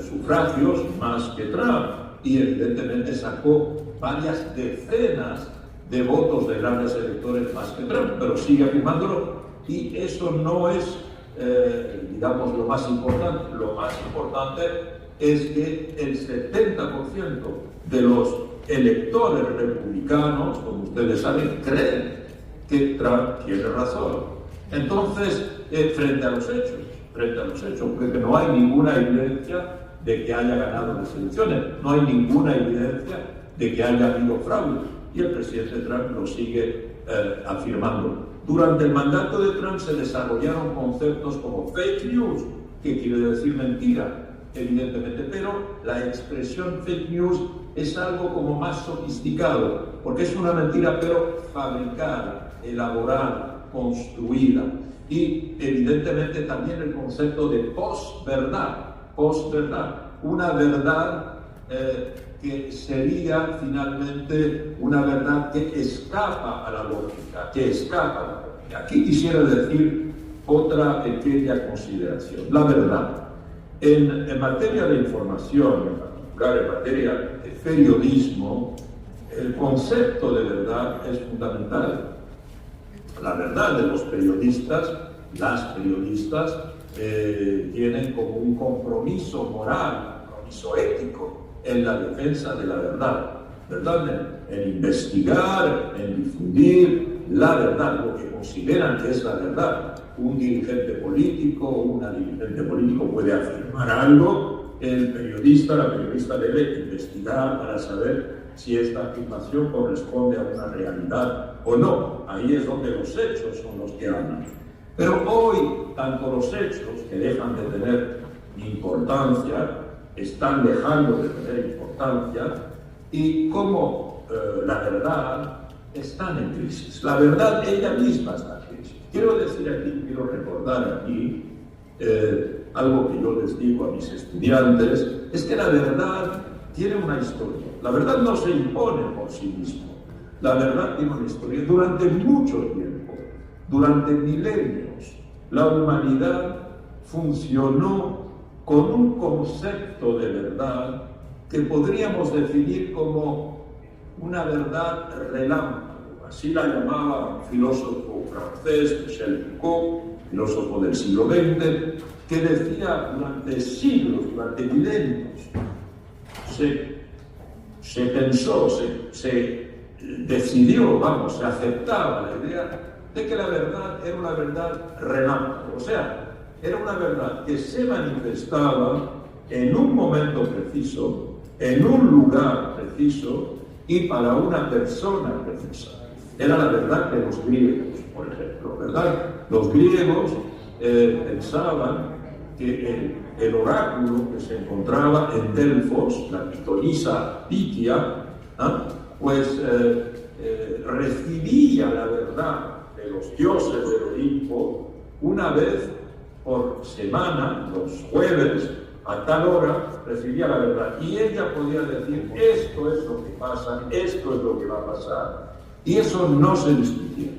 sufragios más que Trump, y evidentemente sacó varias decenas de votos de grandes electores más que Trump, pero sigue afirmándolo, y eso no es, digamos, lo más importante. Lo más importante es que el 70% de los electores republicanos, como ustedes saben, creen que Trump tiene razón. Entonces, frente a los hechos, porque no hay ninguna evidencia de que haya ganado las elecciones, no hay ninguna evidencia de que haya habido fraude, y el presidente Trump lo sigue afirmando. Durante el mandato de Trump se desarrollaron conceptos como fake news, que quiere decir mentira, evidentemente, pero la expresión fake news es algo como más sofisticado, porque es una mentira pero fabricada, elaborada, construida. Y evidentemente también el concepto de posverdad, una verdad que sería finalmente una verdad que escapa a la lógica, Aquí quisiera decir otra pequeña consideración. La verdad, en materia de información, en particular en materia de periodismo, el concepto de verdad es fundamental. La verdad de los periodistas, las periodistas, tienen como un compromiso moral, un compromiso ético en la defensa de la verdad, en investigar, en difundir la verdad, lo que consideran que es la verdad. Un dirigente político o una dirigente político puede afirmar algo, el periodista, la periodista debe investigar para saber si esta afirmación corresponde a una realidad o no. Ahí es donde los hechos son los que hablan. Pero hoy, tanto los hechos, que dejan de tener importancia, están dejando de tener importancia, y como la verdad están en crisis. La verdad ella misma está en crisis. Quiero decir aquí, quiero recordar aquí, algo que yo les digo a mis estudiantes, es que la verdad tiene una historia. La verdad no se impone por sí mismo. La verdad tiene una historia. Durante mucho tiempo, durante milenios, la humanidad funcionó con un concepto de verdad que podríamos definir como una verdad relámpago. Así la llamaba un filósofo francés, Michel Foucault, filósofo del siglo XX, que decía durante siglos, durante milenios, se pensó, se decidió, se aceptaba la idea de que la verdad era una verdad relámpago, o sea, era una verdad que se manifestaba en un momento preciso, en un lugar preciso y para una persona precisa. Era la verdad de los griegos, por ejemplo, ¿verdad? Los griegos pensaban que el oráculo que se encontraba en Delfos, la pitonisa Pitia, recibía la verdad de los dioses del Olimpo una vez por semana, los jueves, a tal hora, recibía la verdad. Y ella podía decir, esto es lo que pasa, esto es lo que va a pasar. Y eso no se discutía.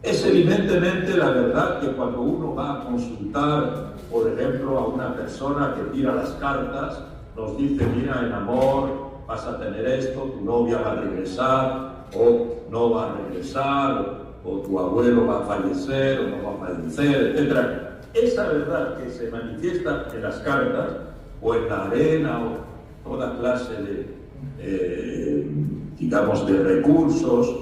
Es evidentemente la verdad que cuando uno va a consultar, por ejemplo, a una persona que tira las cartas, nos dice, mira, en amor vas a tener esto, tu novia va a regresar, o no va a regresar, o tu abuelo va a fallecer, o no va a fallecer, etc. Esa verdad que se manifiesta en las cartas, o en la arena, o toda clase de, de recursos,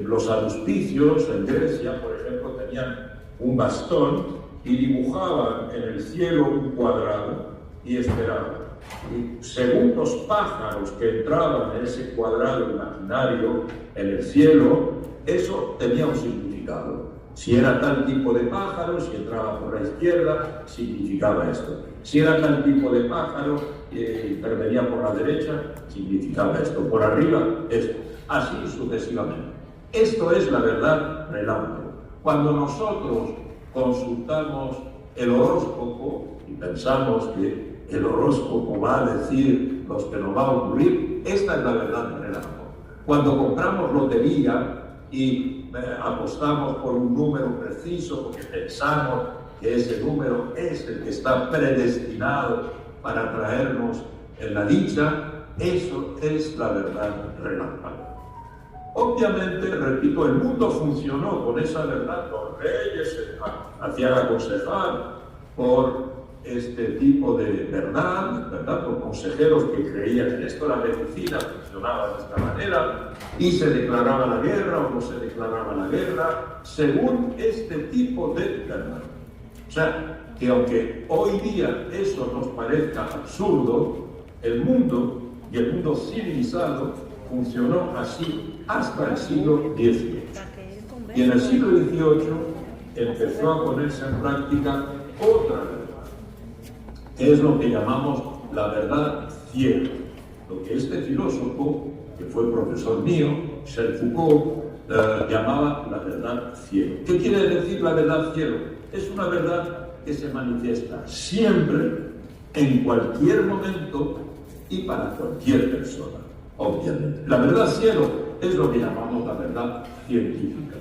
los aruspicios en Grecia, por ejemplo, tenían un bastón y dibujaban en el cielo un cuadrado y esperaban. Y según los pájaros que entraban en ese cuadrado imaginario en el cielo, eso tenía un significado. Si era tal tipo de pájaro, si entraba por la izquierda, significaba esto. Si era tal tipo de pájaro y venía por la derecha, significaba esto. Por arriba, esto. Así sucesivamente. Esto es la verdad relámpago. Cuando nosotros consultamos el horóscopo y pensamos que el horóscopo va a decir lo que nos va a ocurrir, esta es la verdad relámpago. Cuando compramos lotería y apostamos por un número preciso porque pensamos que ese número es el que está predestinado para traernos en la dicha, eso es la verdad relámpago. Obviamente, repito, el mundo funcionó con esa verdad. Los reyes se hacían aconsejar por este tipo de verdad, por consejeros que creían en esto. La medicina funcionaba de esta manera y se declaraba la guerra o no se declaraba la guerra según este tipo de verdad. O sea, que aunque hoy día eso nos parezca absurdo, el mundo y el mundo civilizado funcionó así hasta el siglo XVIII. Y en el siglo XVIII empezó a ponerse en práctica otra verdad, que es lo que llamamos la verdad ciega, lo que este filósofo, que fue profesor mío, Michel Foucault, llamaba la verdad ciega. ¿Qué quiere decir la verdad ciega? Es una verdad que se manifiesta siempre, en cualquier momento y para cualquier persona, obviamente. La verdad ciega es lo que llamamos la verdad científica,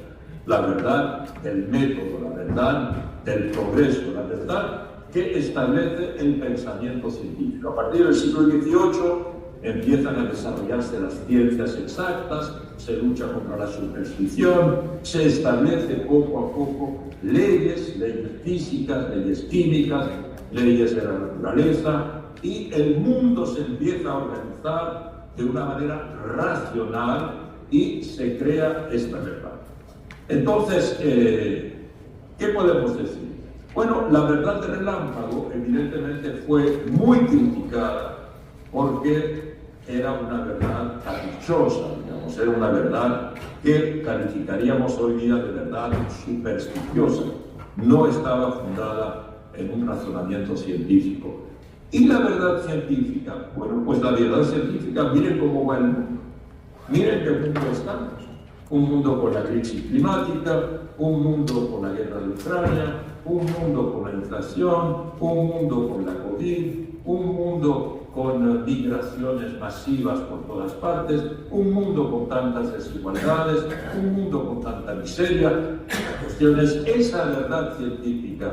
la verdad del método, la verdad del progreso, la verdad que establece el pensamiento científico. A partir del siglo XVIII empiezan a desarrollarse las ciencias exactas, se lucha contra la superstición, se establece poco a poco leyes físicas, leyes químicas, leyes de la naturaleza, y el mundo se empieza a organizar de una manera racional y se crea esta verdad. Entonces, ¿qué podemos decir? Bueno, la verdad del relámpago evidentemente fue muy criticada porque era una verdad caprichosa, digamos, era una verdad que calificaríamos hoy día de verdad supersticiosa. No estaba fundada en un razonamiento científico. ¿Y la verdad científica? Bueno, pues la verdad científica, miren cómo va el mundo. Miren qué mundo estamos. Un mundo con la crisis climática, un mundo con la guerra de Ucrania, un mundo con la inflación, un mundo con la COVID, un mundo con migraciones masivas por todas partes, un mundo con tantas desigualdades, un mundo con tanta miseria. La cuestión es, esa verdad científica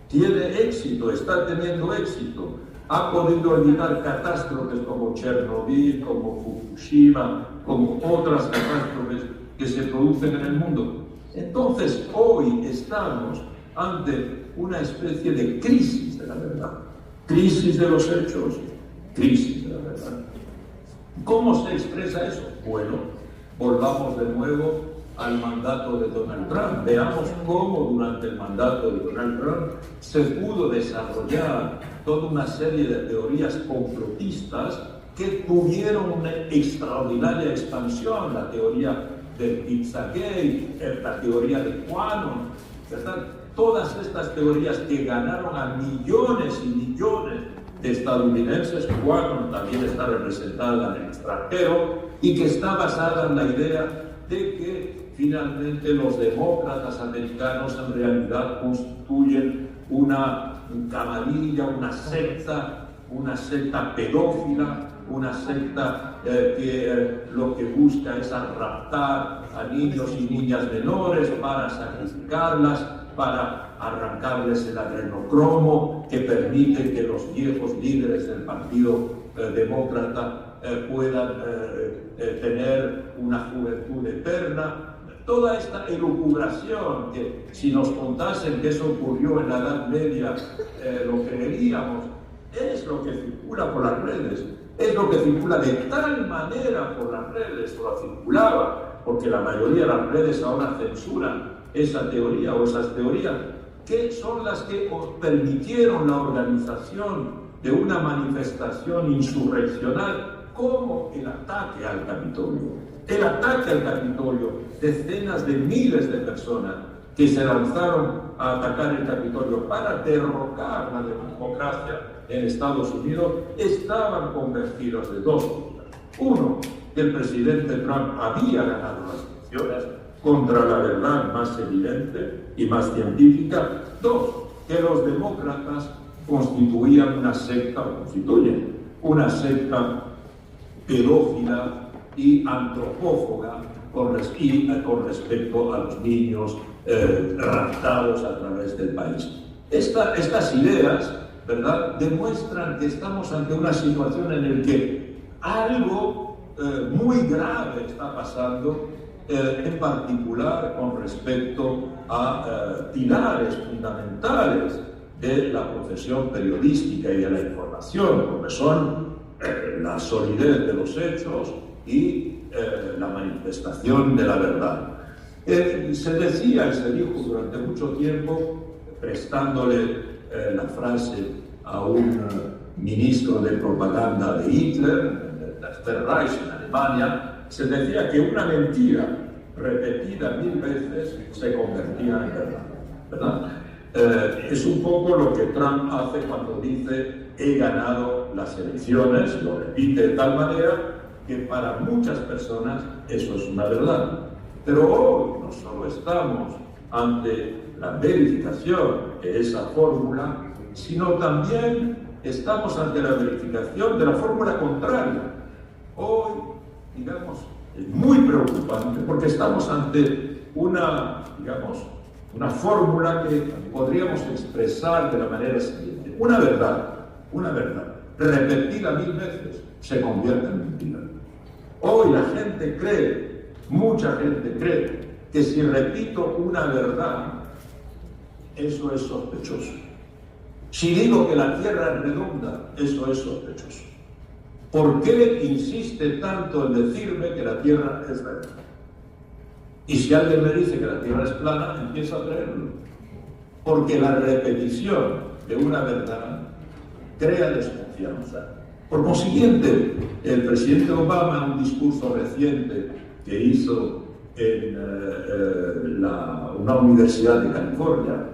tiene éxito, está teniendo éxito, ha podido evitar catástrofes como Chernobyl, como Fukushima, como otras catástrofes que se producen en el mundo. Entonces, hoy estamos ante una especie de crisis de la verdad, crisis de los hechos, crisis de la verdad. ¿Cómo se expresa eso? Bueno, volvamos de nuevo al mandato de Donald Trump. Veamos cómo durante el mandato de Donald Trump se pudo desarrollar toda una serie de teorías complotistas que tuvieron una extraordinaria expansión. La teoría del Pizzagate, la teoría de Quanon, ¿verdad? Todas estas teorías que ganaron a millones y millones de estadounidenses. Quanon también está representada en el extranjero y que está basada en la idea de que finalmente los demócratas americanos en realidad constituyen una camarilla, una secta pedófila, una secta que lo que busca es raptar a niños y niñas menores para sacrificarlas, para arrancarles el adrenocromo, que permite que los viejos líderes del Partido Demócrata puedan tener una juventud eterna. Toda esta elucubración, que si nos contasen que eso ocurrió en la Edad Media, lo creeríamos, es lo que circula por las redes, es lo que circula de tal manera por las redes, o la circulaba, porque la mayoría de las redes ahora censuran esa teoría o esas teorías, que son las que permitieron la organización de una manifestación insurreccional como el ataque al Capitolio. El ataque al Capitolio, decenas de miles de personas que se lanzaron a atacar el Capitolio para derrocar la democracia en Estados Unidos, estaban convencidos de dos cosas. Uno, que el presidente Trump había ganado las elecciones contra la verdad más evidente y más científica. Dos, que los demócratas constituían una secta, o constituyen una secta pedófila y antropófaga con respecto a los niños raptados a través del país. Estas ideas, ¿verdad?, demuestran que estamos ante una situación en la que algo muy grave está pasando, en particular con respecto a pilares fundamentales de la profesión periodística y de la información, porque son la solidez de los hechos y la manifestación de la verdad. Se decía y se dijo durante mucho tiempo, prestándole la frase a un ministro de propaganda de Hitler, del Third Reich en Alemania, se decía que una mentira repetida 1000 veces se convertía en verdad. Es un poco lo que Trump hace cuando dice he ganado las elecciones, lo repite de tal manera que para muchas personas eso es una verdad. Pero hoy no solo estamos ante la verificación de esa fórmula, sino también estamos ante la verificación de la fórmula contraria. Hoy, digamos, es muy preocupante porque estamos ante una fórmula que podríamos expresar de la manera siguiente. Una verdad, repetida 1000 veces, se convierte en mentira. Hoy la gente cree, mucha gente cree, que si repito una verdad, eso es sospechoso. Si digo que la Tierra es redonda, eso es sospechoso. ¿Por qué insiste tanto en decirme que la Tierra es redonda? Y si alguien me dice que la Tierra es plana, empiezo a creerlo. Porque la repetición de una verdad crea desconfianza. Por consiguiente, el presidente Obama, en un discurso reciente que hizo en una universidad de California,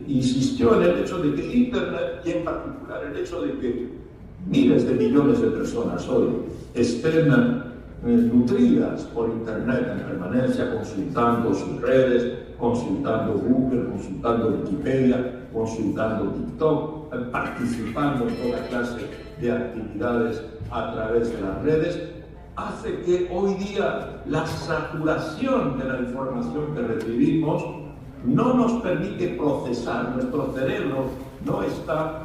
insistió en el hecho de que Internet, y en particular el hecho de que miles de millones de personas hoy estén nutridas por Internet en permanencia, consultando sus redes, consultando Google, consultando Wikipedia, consultando TikTok, participando en toda clase de actividades a través de las redes, hace que hoy día la saturación de la información que recibimos no nos permite procesar. Nuestro cerebro no está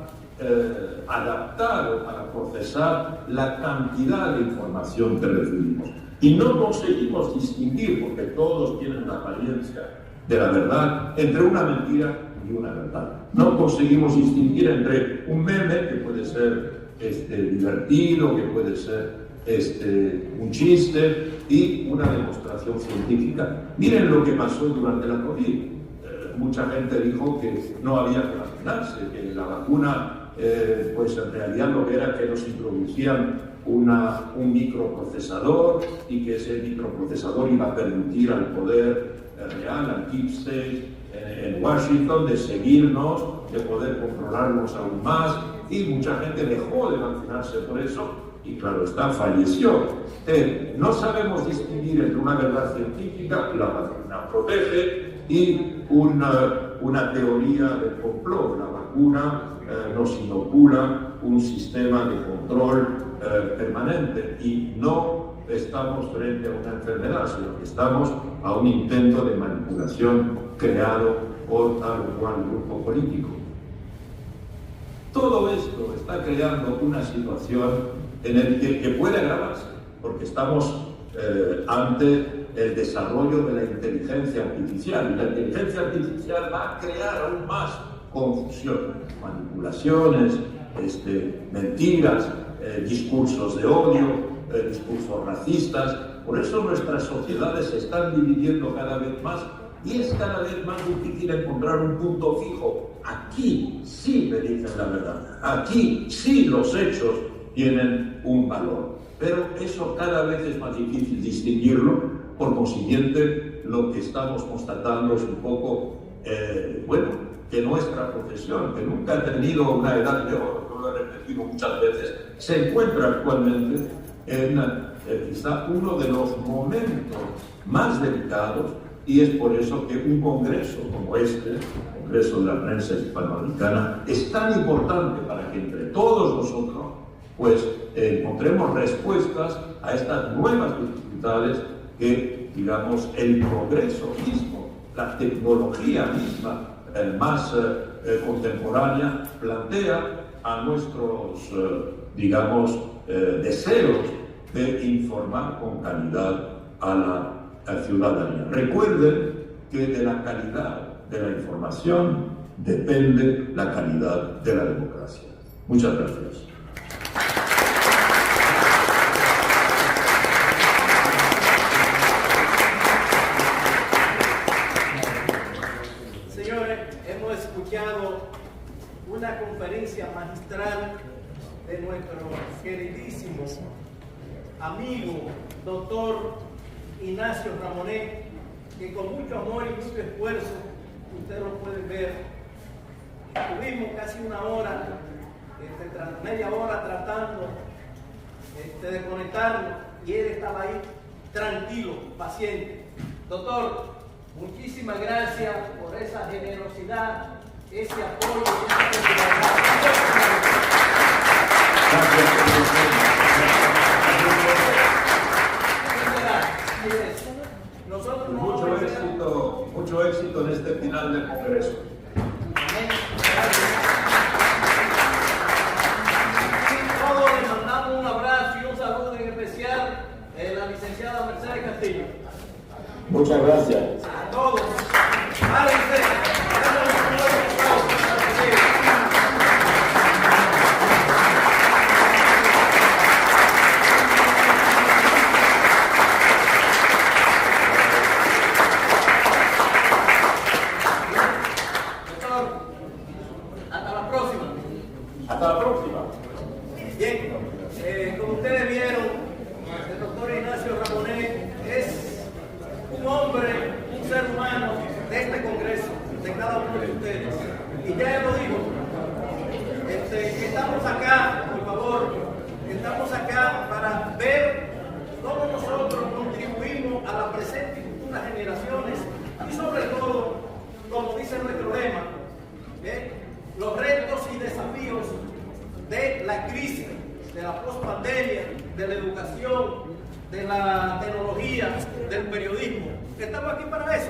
adaptado para procesar la cantidad de información que recibimos. Y no conseguimos distinguir, porque todos tienen la apariencia de la verdad, entre una mentira y una verdad. No conseguimos distinguir entre un meme, que puede ser divertido, que puede ser un chiste, y una demostración científica. Miren lo que pasó durante la COVID. Mucha gente dijo que no había que vacunarse, que la vacuna pues en realidad lo que era que nos introducían un microprocesador y que ese microprocesador iba a permitir al poder real, al Deep State en Washington, de seguirnos, de poder controlarnos aún más, y mucha gente dejó de vacunarse por eso y claro está, falleció. No sabemos distinguir entre una verdad científica, la vacuna protege, y una teoría del complot. La vacuna nos inocula un sistema de control permanente y no estamos frente a una enfermedad, sino que estamos a un intento de manipulación creado por tal o cual grupo político. Todo esto está creando una situación en la que puede agravarse, porque estamos ante el desarrollo de la inteligencia artificial, y la inteligencia artificial va a crear aún más confusión, manipulaciones, mentiras, discursos de odio, discursos racistas. Por eso nuestras sociedades se están dividiendo cada vez más y es cada vez más difícil encontrar un punto fijo. Aquí sí me dicen la verdad, aquí sí los hechos tienen un valor, pero eso cada vez es más difícil distinguirlo. Por consiguiente, lo que estamos constatando es un poco, que nuestra profesión, que nunca ha tenido una edad de oro, lo he repetido muchas veces, se encuentra actualmente en quizá uno de los momentos más delicados, y es por eso que un congreso como este, el Congreso de la Prensa Hispanoamericana, es tan importante para que entre todos nosotros pues encontremos respuestas a estas nuevas dificultades que, digamos, el progreso mismo, la tecnología misma más contemporánea plantea a nuestros, deseos de informar con calidad a la ciudadanía. Recuerden que de la calidad de la información depende la calidad de la democracia. Muchas gracias. Señores, hemos escuchado una conferencia magistral de nuestro queridísimo amigo, doctor Ignacio Ramonet, que con mucho amor y mucho esfuerzo, ustedes lo pueden ver, tuvimos casi una hora, media hora tratando de conectarnos, y él estaba ahí tranquilo, paciente. Doctor, muchísimas gracias por esa generosidad, ese apoyo, esa solidaridad. Nosotros mucho éxito en este final del Congreso. Todos les mandamos un abrazo y un saludo en especial a la licenciada Mercedes Castillo. Muchas gracias. A todos. Párense. Hasta la próxima. Hasta la próxima. Bien, como ustedes vieron, el doctor Ignacio Ramonet es un hombre, un ser humano de este Congreso, de cada uno de ustedes. Y ya él lo dijo, que estamos acá, por favor, estamos acá para ver cómo nosotros contribuimos a la presente y futuras generaciones y sobre todo, como dice nuestro lema, los retos y desafíos de la crisis, de la pospandemia, de la educación, de la tecnología, del periodismo. Estamos aquí para eso.